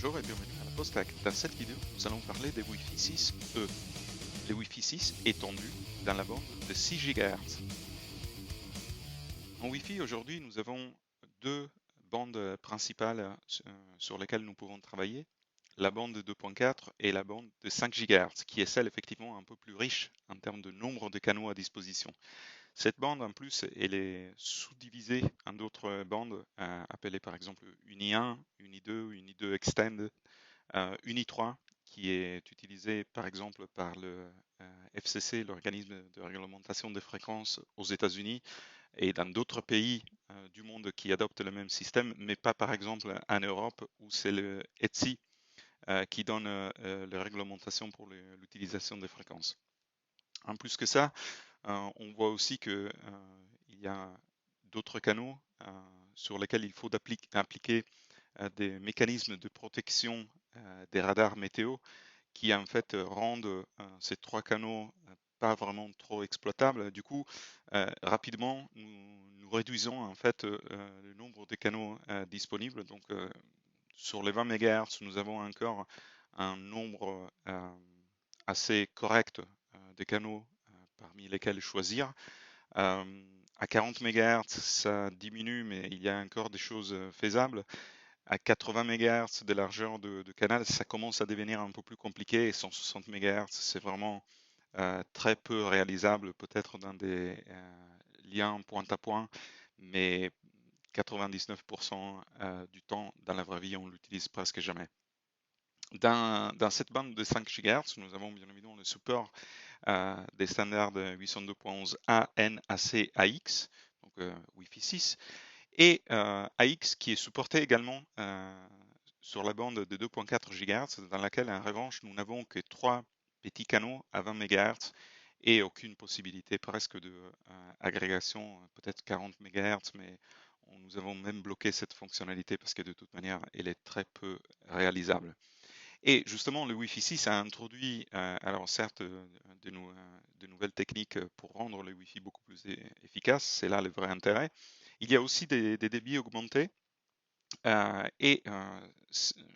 Bonjour et bienvenue à la Postac. Dans cette vidéo, nous allons parler des Wi-Fi 6E, les Wi-Fi 6 étendus dans la bande de 6 GHz. En Wi-Fi, aujourd'hui, nous avons deux bandes principales sur lesquelles nous pouvons travailler, la bande de 2.4 et la bande de 5 GHz, qui est celle effectivement un peu plus riche en termes de nombre de canaux à disposition. Cette bande, en plus, elle est sous-divisée en d'autres bandes, appelées par exemple UNI 1, UNI 2, UNI 2 Extend, UNI 3, qui est utilisé par exemple par le FCC, l'organisme de réglementation des fréquences aux États-Unis et dans d'autres pays du monde qui adoptent le même système, mais pas par exemple en Europe où c'est le ETSI qui donne les réglementations pour l'utilisation des fréquences. En plus que ça, on voit aussi qu'il y a d'autres canaux sur lesquels il faut appliquer des mécanismes de protection des radars météo qui en fait rendent ces trois canaux pas vraiment trop exploitables. Du coup, rapidement, nous réduisons en fait le nombre de canaux disponibles. Donc, sur les 20 MHz, nous avons encore un nombre assez correct de canaux parmi lesquels choisir. À 40 MHz, ça diminue, mais il y a encore des choses faisables. À 80 MHz de largeur de canal, ça commence à devenir un peu plus compliqué. Et 160 MHz, c'est vraiment très peu réalisable, peut-être dans des liens point à point, mais 99% du temps, dans la vraie vie, on l'utilise presque jamais. Dans cette bande de 5 GHz, nous avons bien évidemment le support des standards 802.11a, N, AC, AX, donc Wi-Fi 6, et AX qui est supporté également sur la bande de 2.4 GHz, dans laquelle en revanche nous n'avons que 3 petits canaux à 20 MHz et aucune possibilité presque de agrégation, peut-être 40 MHz, mais nous avons même bloqué cette fonctionnalité parce que de toute manière elle est très peu réalisable. Et justement, le Wi-Fi 6 a introduit, alors certes, de nouvelles techniques pour rendre le Wi-Fi beaucoup plus efficace, c'est là le vrai intérêt. Il y a aussi des débits augmentés et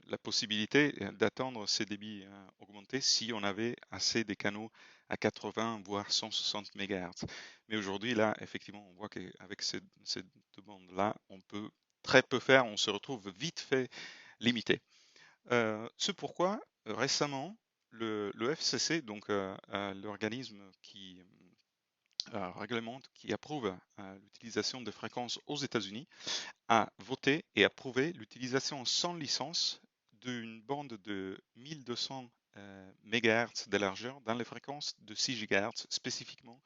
la possibilité d'atteindre ces débits augmentés si on avait assez de canaux à 80 voire 160 MHz. Mais aujourd'hui, là, effectivement, on voit qu'avec ces deux bandes-là, on peut très peu faire, on se retrouve vite fait limité. Ce pourquoi récemment le FCC, donc l'organisme qui réglemente, qui approuve l'utilisation des fréquences aux États-Unis, a voté et approuvé l'utilisation sans licence d'une bande de 1200 MHz de largeur dans les fréquences de 6 GHz spécifiquement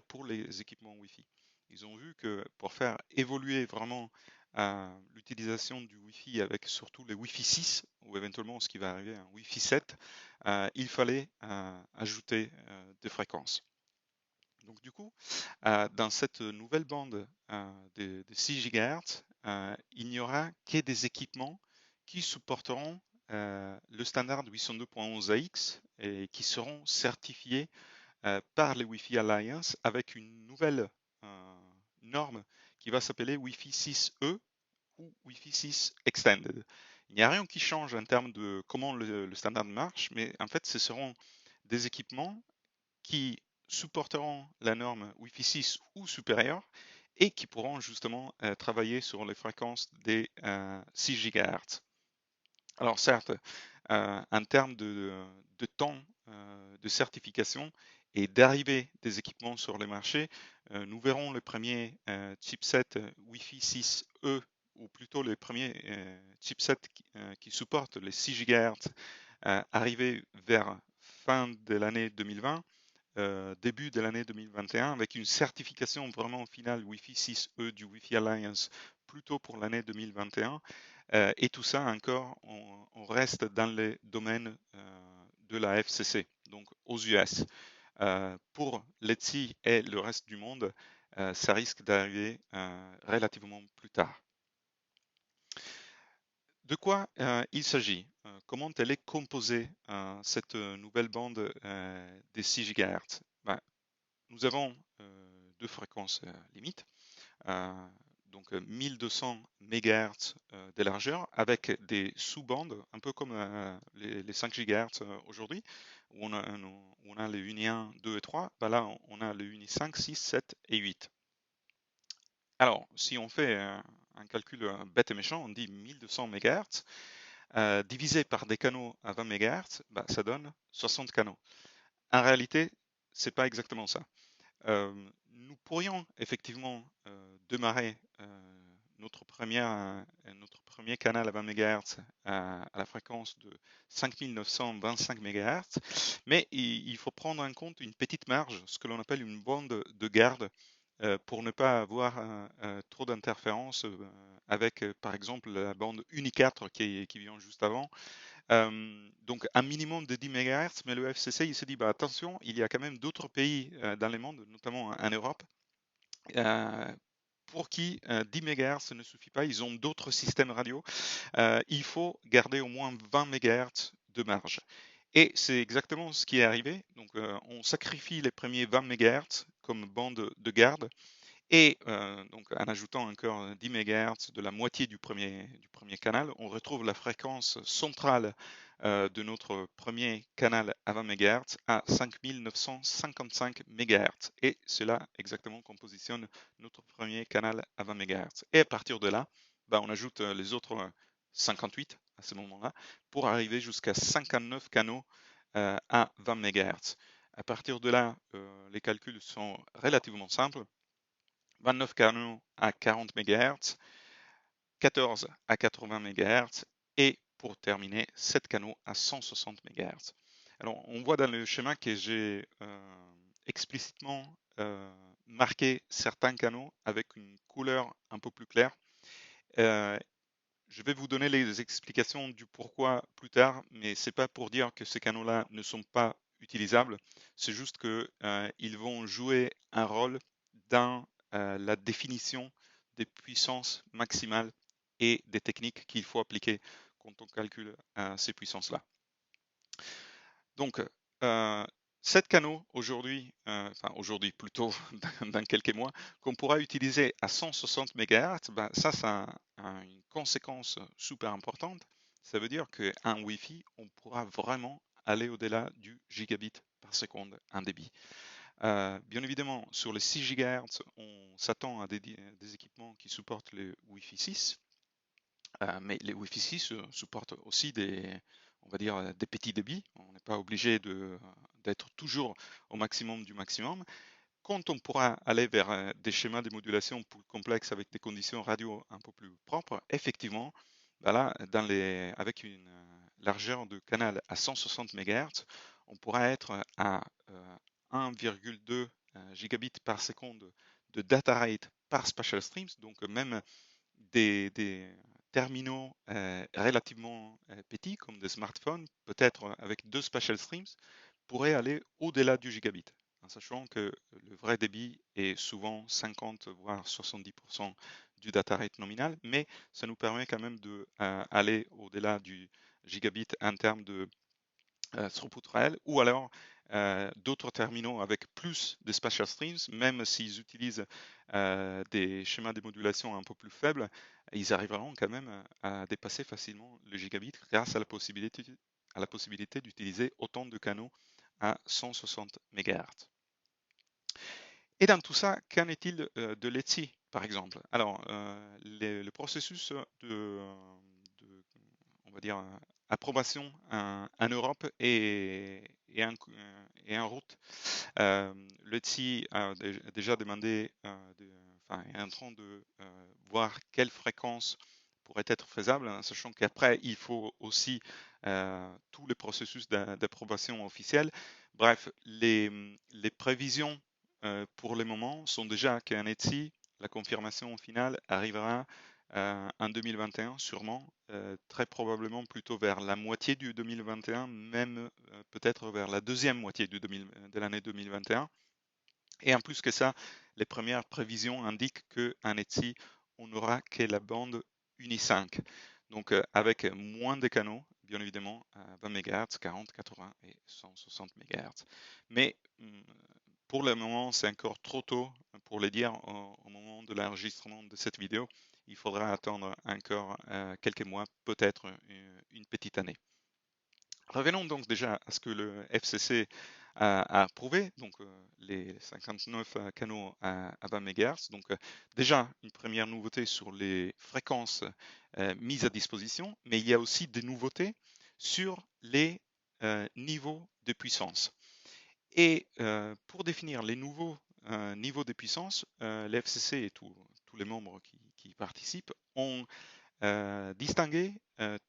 pour les équipements Wi-Fi. Ils ont vu que pour faire évoluer vraiment l'utilisation du Wi-Fi avec surtout les Wi-Fi 6 ou éventuellement ce qui va arriver un Wi-Fi 7, il fallait ajouter des fréquences. Donc du coup, dans cette nouvelle bande de 6 GHz, il n'y aura que des équipements qui supporteront le standard 802.11ax et qui seront certifiés par les Wi-Fi Alliance avec une nouvelle norme qui va s'appeler Wi-Fi 6E ou Wi-Fi 6 Extended. Il n'y a rien qui change en termes de comment le standard marche, mais en fait, ce seront des équipements qui supporteront la norme Wi-Fi 6 ou supérieure et qui pourront justement travailler sur les fréquences des 6 GHz. Alors certes, en termes de temps de certification et d'arrivée des équipements sur le marché, nous verrons le premier chipset Wi-Fi 6E ou plutôt les premiers chipsets qui supportent les 6 GHz arriver vers fin de l'année 2020, début de l'année 2021, avec une certification vraiment finale Wi-Fi 6E du Wi-Fi Alliance plutôt pour l'année 2021. Et tout ça encore, on reste dans les domaines de la FCC, donc aux US. Pour l'ETSI et le reste du monde, ça risque d'arriver relativement plus tard. De quoi il s'agit? Comment elle est composée, cette nouvelle bande des 6 GHz? Ben, nous avons deux fréquences limites, donc 1200 MHz de largeur avec des sous-bandes, un peu comme les 5 GHz aujourd'hui, où on a les UNI 1, 2 et 3. Bah là, on a les UNI 5, 6, 7 et 8. Alors, si on fait un calcul bête et méchant, on dit 1200 MHz divisé par des canaux à 20 MHz, bah, ça donne 60 canaux. En réalité, c'est pas exactement ça. Nous pourrions effectivement démarrer notre premier canal à 20 MHz à la fréquence de 5925 MHz, mais il faut prendre en compte une petite marge, ce que l'on appelle une bande de garde, pour ne pas avoir trop d'interférences avec, par exemple, la bande UNI 4 qui vient juste avant. Donc un minimum de 10 MHz, mais le FCC il se dit bah, attention, il y a quand même d'autres pays dans le monde, notamment en Europe, euh, pour qui 10 MHz ne suffit pas, ils ont d'autres systèmes radio. Il faut garder au moins 20 MHz de marge. Et c'est exactement ce qui est arrivé. Donc on sacrifie les premiers 20 MHz comme bande de garde et donc en ajoutant encore 10 MHz de la moitié du premier canal, on retrouve la fréquence centrale de notre premier canal à 20 MHz à 5955 MHz. Et c'est là exactement qu'on positionne notre premier canal à 20 MHz. Et à partir de là, bah, on ajoute les autres 58 à ce moment-là pour arriver jusqu'à 59 canaux à 20 MHz. À partir de là, les calculs sont relativement simples. 29 canaux à 40 MHz, 14 à 80 MHz et pour terminer 7 canaux à 160 MHz. Alors on voit dans le schéma que j'ai explicitement marqué certains canaux avec une couleur un peu plus claire. Je vais vous donner les explications du pourquoi plus tard, mais c'est pas pour dire que ces canaux-là ne sont pas utilisables, c'est juste qu'ils vont jouer un rôle dans la définition des puissances maximales et des techniques qu'il faut appliquer quand on calcule ces puissances-là. Donc, 7 canaux aujourd'hui, enfin aujourd'hui plutôt dans quelques mois, qu'on pourra utiliser à 160 MHz, ben ça, ça a une conséquence super importante. Ça veut dire qu'un Wi-Fi, on pourra vraiment aller au-delà du gigabit par seconde en débit. Bien évidemment, sur les 6 GHz, on s'attend à des équipements qui supportent le Wi-Fi 6, mais les Wi-Fi 6 supportent aussi on va dire, des petits débits. On n'est pas obligé d'être toujours au maximum du maximum. Quand on pourra aller vers des schémas de modulation plus complexes avec des conditions radio un peu plus propres, effectivement, voilà, avec une largeur de canal à 160 MHz, on pourra être à 1,2 gigabits par seconde de data rate par spatial streams, donc même des terminaux relativement petits comme des smartphones, peut-être avec 2 spatial streams, pourraient aller au-delà du gigabit, en sachant que le vrai débit est souvent 50 voire 70% du data rate nominal, mais ça nous permet quand même d'aller au-delà du gigabit en termes de throughput réel, ou alors d'autres terminaux avec plus de spatial streams, même s'ils utilisent des schémas de modulation un peu plus faibles, ils arriveront quand même à dépasser facilement le gigabit grâce à la possibilité d'utiliser autant de canaux à 160 MHz. Et dans tout ça, qu'en est-il de l'ETSI, par exemple? Alors, le processus on va dire, approbation en Europe est en route. L'ETSI a déjà demandé, enfin, est en train de voir quelle fréquence pourrait être faisable, hein, sachant qu'après, il faut aussi tout le processus d'approbation officielle. Bref, les prévisions pour le moment sont déjà qu'un ETSI, la confirmation finale arrivera en 2021 sûrement, très probablement plutôt vers la moitié du 2021, même peut-être vers la deuxième moitié de l'année 2021. Et en plus que ça, les premières prévisions indiquent qu'un ETSI, on n'aura que la bande UNI 5. Donc avec moins de canaux, bien évidemment, à 20 MHz, 40, 80 et 160 MHz. Mais pour le moment, c'est encore trop tôt pour le dire au moment de l'enregistrement de cette vidéo. il faudra attendre encore quelques mois, peut-être une petite année. Revenons donc déjà à ce que le FCC a approuvé, donc les 59 canaux à 20 MHz. Donc déjà une première nouveauté sur les fréquences mises à disposition, mais il y a aussi des nouveautés sur les niveaux de puissance. Et pour définir les nouveaux niveaux de puissance, le FCC et tous les membres qui participent ont distinguer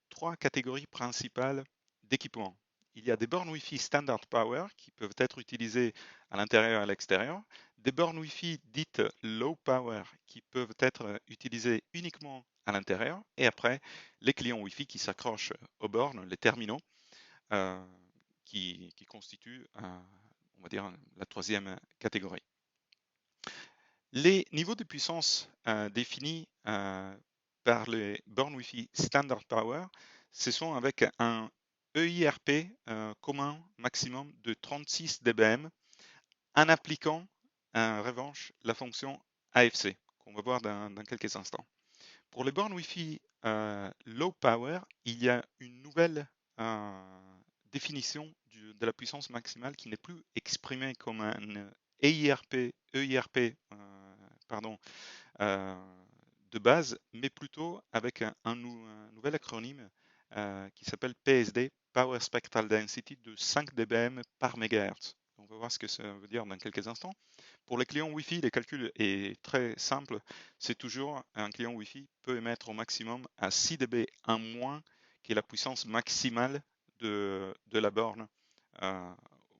trois catégories principales d'équipements. Il y a des bornes Wi-Fi Standard Power qui peuvent être utilisées à l'intérieur et à l'extérieur, des bornes Wi-Fi dites Low Power qui peuvent être utilisées uniquement à l'intérieur, et après les clients Wi-Fi qui s'accrochent aux bornes, les terminaux, euh, qui constituent, on va dire, la troisième catégorie. Les niveaux de puissance définis par les bornes Wi-Fi Standard Power, ce sont avec un EIRP commun maximum de 36 dBm en appliquant en revanche la fonction AFC qu'on va voir dans quelques instants. Pour les bornes Wi-Fi Low Power, il y a une nouvelle définition de la puissance maximale qui n'est plus exprimée comme un EIRP pardon, euh, de base, mais plutôt avec un nouvel acronyme qui s'appelle PSD, Power Spectral Density, de 5 dBm par MHz. On va voir ce que ça veut dire dans quelques instants. Pour les clients Wi-Fi, les calculs est très simple. C'est toujours un client Wi-Fi peut émettre au maximum à 6 dB en moins qui est la puissance maximale de la borne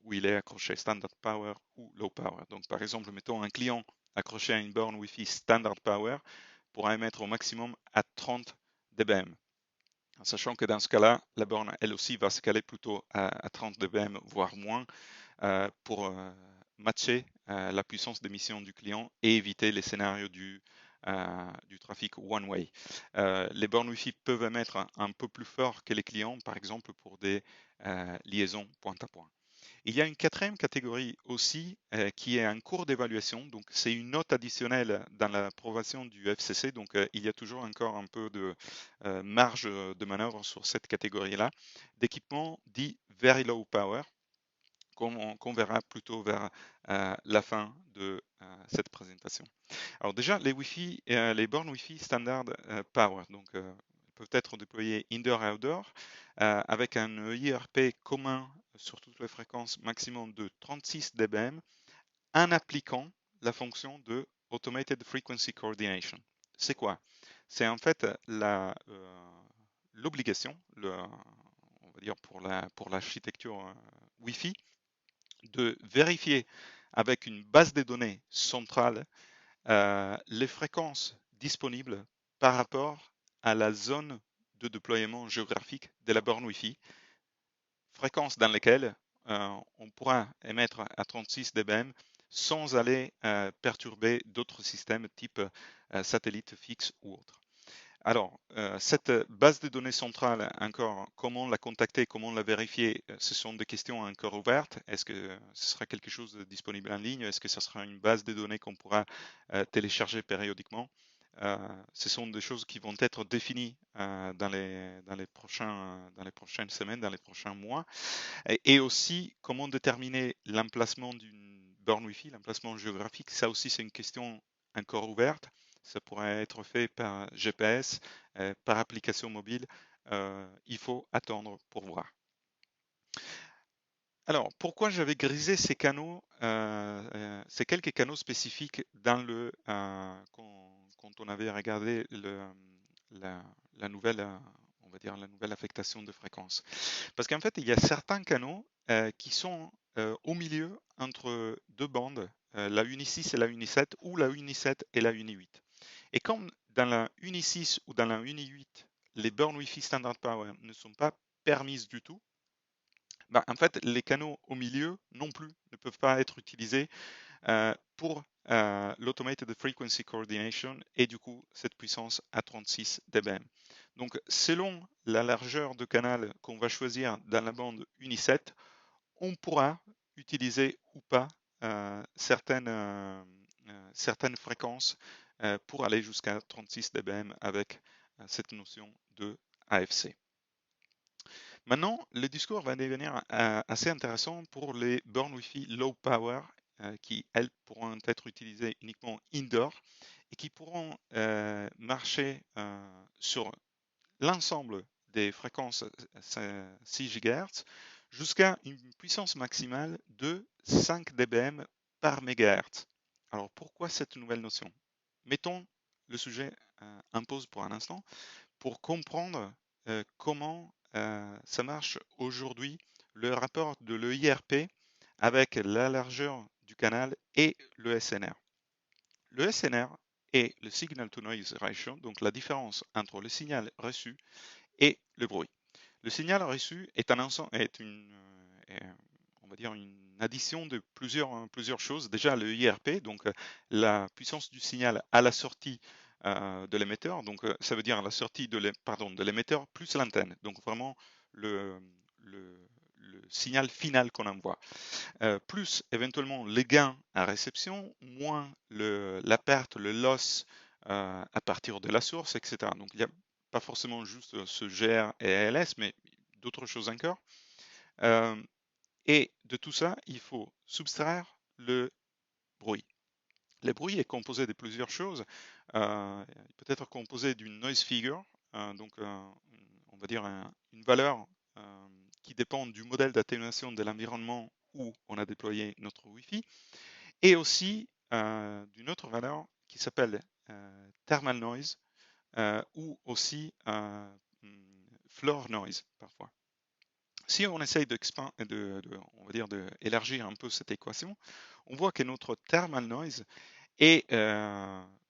où il est accroché, Standard Power ou Low Power. Donc par exemple, mettons un client accroché à une borne Wi-Fi Standard Power pourra émettre au maximum à 30 dBm. En sachant que dans ce cas-là, la borne, elle aussi, va se caler plutôt à 30 dBm, voire moins, pour matcher la puissance d'émission du client et éviter les scénarios du trafic one-way. Les bornes Wi-Fi peuvent émettre un peu plus fort que les clients, par exemple pour des liaisons point-à-point. Il y a une quatrième catégorie aussi qui est en cours d'évaluation. Donc, c'est une note additionnelle dans l'approbation du FCC. Donc, il y a toujours encore un peu de marge de manœuvre sur cette catégorie-là d'équipements dits very low power, qu'on verra plutôt vers la fin de cette présentation. Alors déjà, les Wi-Fi, les bornes Wi-Fi standard power, donc peuvent être déployées indoor et outdoor avec un IRP commun sur toutes les fréquences maximum de 36 dBm en appliquant la fonction de Automated Frequency Coordination. C'est quoi? C'est en fait l'obligation, on va dire pour l'architecture Wi-Fi, de vérifier avec une base de données centrale les fréquences disponibles par rapport à la zone de déploiement géographique de la borne Wi-Fi, fréquences dans lesquelles on pourra émettre à 36 dBm sans aller perturber d'autres systèmes type satellite fixe ou autre. Alors, cette base de données centrale, encore, comment la contacter, comment la vérifier, ce sont des questions encore ouvertes. Est-ce que ce sera quelque chose de disponible en ligne? Est-ce que ce sera une base de données qu'on pourra télécharger périodiquement? Ce sont des choses qui vont être définies dans les prochaines semaines, dans les prochains mois. Et aussi, comment déterminer l'emplacement d'une borne Wi-Fi, l'emplacement géographique. Ça aussi, c'est une question encore ouverte. Ça pourrait être fait par GPS, par application mobile. Il faut attendre pour voir. Alors, pourquoi j'avais grisé ces canaux, ces quelques canaux spécifiques dans quand on avait regardé la nouvelle, on va dire la nouvelle affectation de fréquence. Parce qu'en fait, il y a certains canaux qui sont au milieu entre deux bandes, la Uni 6 et la Uni 7, ou la Uni 7 et la Uni 8. Et comme dans la Uni 6 ou dans la Uni 8, les bornes Wi-Fi Standard Power ne sont pas permises du tout, bah, en fait, les canaux au milieu non plus ne peuvent pas être utilisés pour l'Automated Frequency Coordination et du coup cette puissance à 36 dBm. Donc selon la largeur de canal qu'on va choisir dans la bande Uni 7, on pourra utiliser ou pas certaines fréquences pour aller jusqu'à 36 dBm avec cette notion de AFC. Maintenant, le discours va devenir assez intéressant pour les bornes Wi-Fi low power qui, elles, pourront être utilisées uniquement indoor et qui pourront marcher sur l'ensemble des fréquences 6 GHz jusqu'à une puissance maximale de 5 dBm par MHz. Alors pourquoi cette nouvelle notion? Mettons le sujet en pause pour un instant pour comprendre comment ça marche aujourd'hui, le rapport de l'EIRP avec la largeur du canal et le SNR. Le SNR est le Signal to Noise Ratio, donc la différence entre le signal reçu et le bruit. Le signal reçu est on va dire une addition de plusieurs choses. Déjà le IRP, donc la puissance du signal à la sortie de l'émetteur, donc ça veut dire la sortie de l'émetteur plus l'antenne, donc vraiment le, le, le signal final qu'on envoie. Plus éventuellement les gains à réception, moins la perte, le loss à partir de la source, etc. Donc il n'y a pas forcément juste ce GR et ALS, mais d'autres choses encore. Et de tout ça, il faut subtraire le bruit. Le bruit est composé de plusieurs choses. Il peut être composé d'une noise figure, donc on va dire une valeur qui dépend du modèle d'atténuation de l'environnement où on a déployé notre Wi-Fi, et aussi d'une autre valeur qui s'appelle thermal noise ou aussi floor noise parfois. Si on essaye on va dire d'élargir un peu cette équation, on voit que notre thermal noise est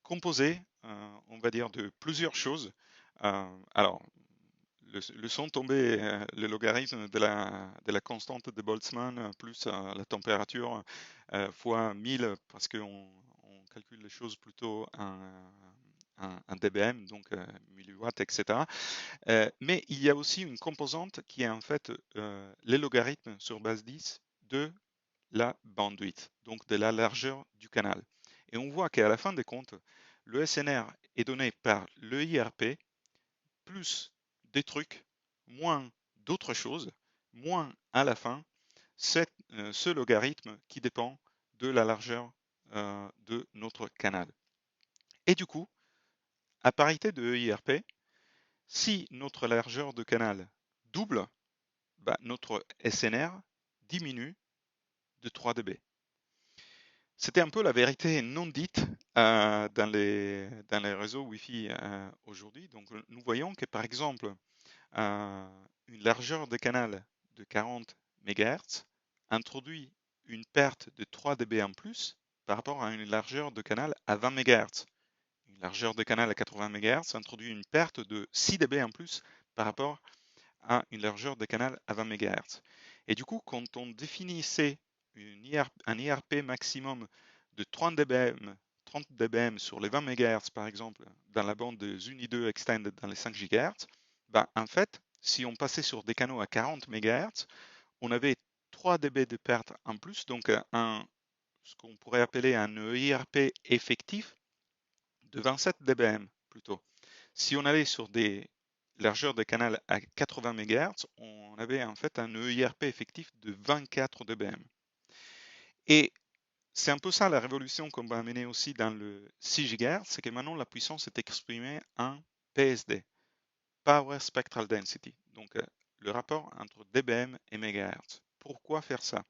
composé, on va dire, de plusieurs choses. Alors, le son tombé, le logarithme de la constante de Boltzmann plus la température fois 1000 parce qu'on calcule les choses plutôt en dBm, donc milliwatts, etc. Mais il y a aussi une composante qui est en fait les logarithmes sur base 10 de la bandwidth, donc de la largeur du canal. Et on voit qu'à la fin des comptes, le SNR est donné par le IRP plus des trucs, moins d'autres choses, moins à la fin, ce logarithme qui dépend de la largeur de notre canal. Et du coup, à parité de IRP, si notre largeur de canal double, bah, notre SNR diminue de 3 dB. C'était un peu la vérité non dite dans les réseaux Wi-Fi aujourd'hui. Donc, nous voyons que, par exemple, une largeur de canal de 40 MHz introduit une perte de 3 dB en plus par rapport à une largeur de canal à 20 MHz. Une largeur de canal à 80 MHz introduit une perte de 6 dB en plus par rapport à une largeur de canal à 20 MHz. Et du coup, quand on définissait un IRP maximum de 30 dBm sur les 20 MHz, par exemple, dans la bande de Zuni 2 Extended dans les 5 GHz, ben, en fait, si on passait sur des canaux à 40 MHz, on avait 3 dB de perte en plus, donc ce qu'on pourrait appeler un IRP effectif de 27 dBm plutôt. Si on allait sur des largeurs de canal à 80 MHz, on avait en fait un EIRP effectif de 24 dBm. Et c'est un peu ça la révolution qu'on va amener aussi dans le 6 GHz, c'est que maintenant la puissance est exprimée en PSD, Power Spectral Density, donc le rapport entre dBm et MHz. Pourquoi faire ça?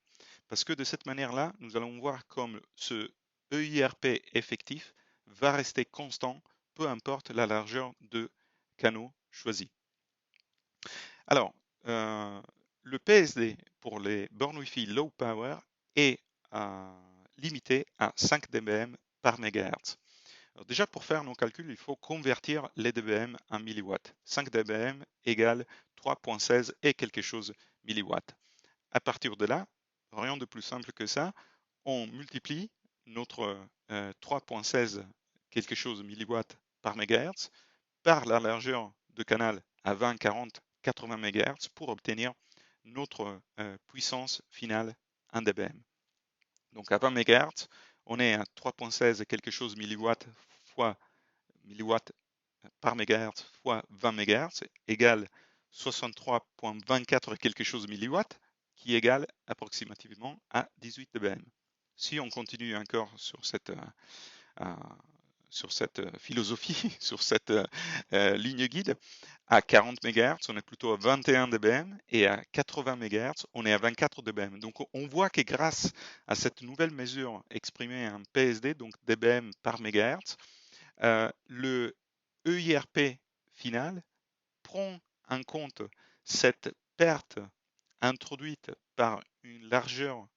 Parce que de cette manière-là, nous allons voir comme ce EIRP effectif va rester constant, peu importe la largeur de canaux choisis. Alors, le PSD pour les bornes Wi-Fi low power est limité à 5 dBm par MHz. Alors déjà, pour faire nos calculs, il faut convertir les dBm en milliwatts. 5 dBm égale 3,16 et quelque chose milliwatts. À partir de là, rien de plus simple que ça, on multiplie notre 3,16 quelque chose milliwatts par MHz par la largeur de canal à 20, 40, 80 MHz pour obtenir notre puissance finale en dBm. Donc à 20 MHz, on est à 3,16 quelque chose milliwatts fois milliwatts par mégahertz fois 20 mégahertz égale 63,24 quelque chose milliwatts, qui égale approximativement à 18 dBm. Si on continue encore sur cette philosophie, sur cette ligne guide, à 40 MHz, on est plutôt à 21 dBm et à 80 MHz, on est à 24 dBm. Donc on voit que grâce à cette nouvelle mesure exprimée en PSD, donc dBm par MHz, le EIRP final prend en compte cette perte introduite par une largeur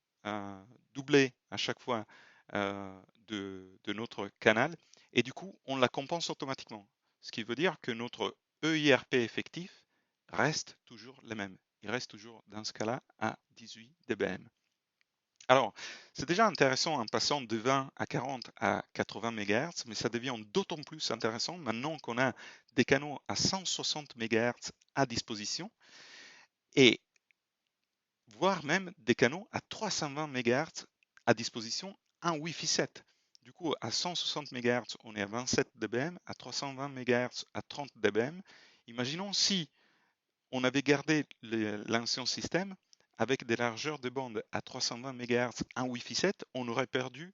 doublée à chaque fois de notre canal, et du coup on la compense automatiquement. Ce qui veut dire que notre EIRP effectif reste toujours le même. Il reste toujours dans ce cas-là à 18 dBm. Alors, c'est déjà intéressant en passant de 20 à 40 à 80 MHz, mais ça devient d'autant plus intéressant maintenant qu'on a des canaux à 160 MHz à disposition, et voire même des canaux à 320 MHz à disposition en Wi-Fi 7. Du coup, à 160 MHz, on est à 27 dBm, à 320 MHz, à 30 dBm. Imaginons si on avait gardé l'ancien système avec des largeurs de bande à 320 MHz en Wi-Fi 7, on aurait perdu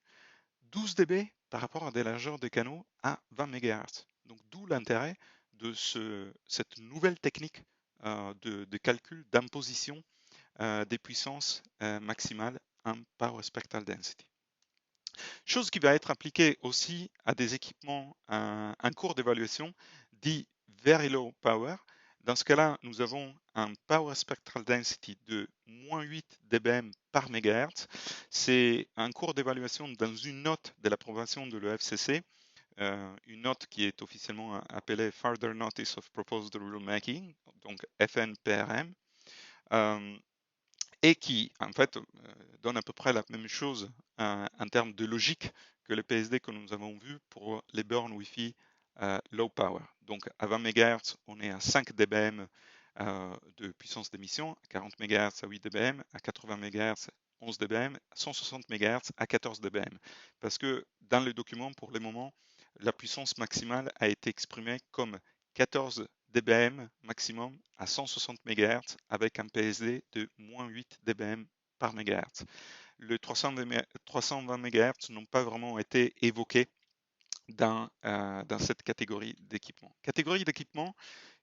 12 dB par rapport à des largeurs de canaux à 20 MHz. Donc d'où l'intérêt de cette nouvelle technique de calcul, d'imposition des puissances maximales en Power Spectral Density. Chose qui va être appliquée aussi à des équipements en cours d'évaluation dits Very Low Power. Dans ce cas-là, nous avons un Power Spectral Density de moins 8 dBm par MHz. C'est un cours d'évaluation dans une note de l'approbation de l'EFCC, une note qui est officiellement appelée Further Notice of Proposed Rulemaking, donc FNPRM. Et qui, en fait, donne à peu près la même chose en termes de logique que le PSD que nous avons vu pour les bornes Wi-Fi low power. Donc, à 20 MHz, on est à 5 dBm de puissance d'émission, à 40 MHz à 8 dBm, à 80 MHz 11 dBm, à 160 MHz à 14 dBm. Parce que dans le document, pour le moment, la puissance maximale a été exprimée comme 14 dBm maximum à 160 MHz avec un PSD de moins 8 dBm par MHz. Les 320 MHz n'ont pas vraiment été évoqués dans cette catégorie d'équipements. Catégorie d'équipements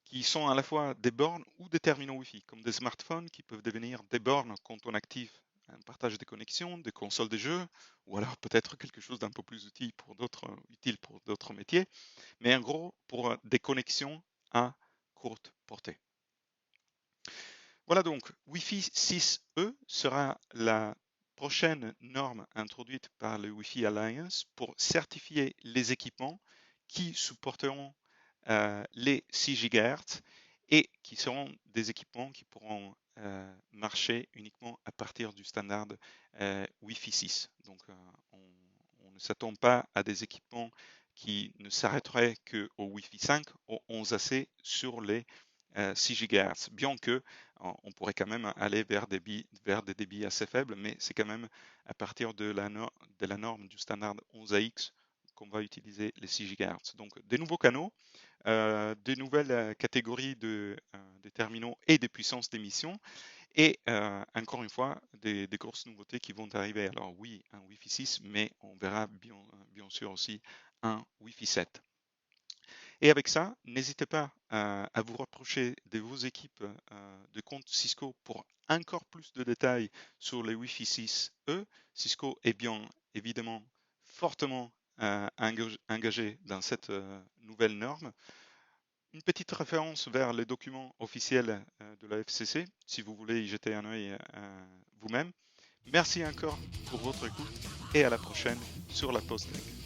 qui sont à la fois des bornes ou des terminaux Wi-Fi, comme des smartphones qui peuvent devenir des bornes quand on active un partage de connexions, des consoles de jeux, ou alors peut-être quelque chose d'un peu plus utile pour d'autres métiers, mais en gros pour des connexions à courte portée. Voilà donc, Wi-Fi 6E sera la prochaine norme introduite par le Wi-Fi Alliance pour certifier les équipements qui supporteront les 6 GHz et qui seront des équipements qui pourront marcher uniquement à partir du standard Wi-Fi 6. Donc on ne s'attend pas à des équipements qui ne s'arrêteraient qu'au Wi-Fi 5, au 11AC sur les 6 GHz, bien que on pourrait quand même aller vers des débits assez faibles, mais c'est quand même à partir de la norme du standard 11AX qu'on va utiliser les 6 GHz. Donc des nouveaux canaux, des nouvelles catégories de terminaux et des puissances d'émission, et encore une fois, des grosses nouveautés qui vont arriver. Alors oui, un Wi-Fi 6, mais on verra bien sûr aussi un Wi-Fi 7. Et avec ça, n'hésitez pas à vous rapprocher de vos équipes de compte Cisco pour encore plus de détails sur les Wi-Fi 6E. Cisco est bien évidemment fortement engagé dans cette nouvelle norme. Une petite référence vers les documents officiels de la FCC, si vous voulez y jeter un œil vous-même. Merci encore pour votre écoute et à la prochaine sur la Post-Tech.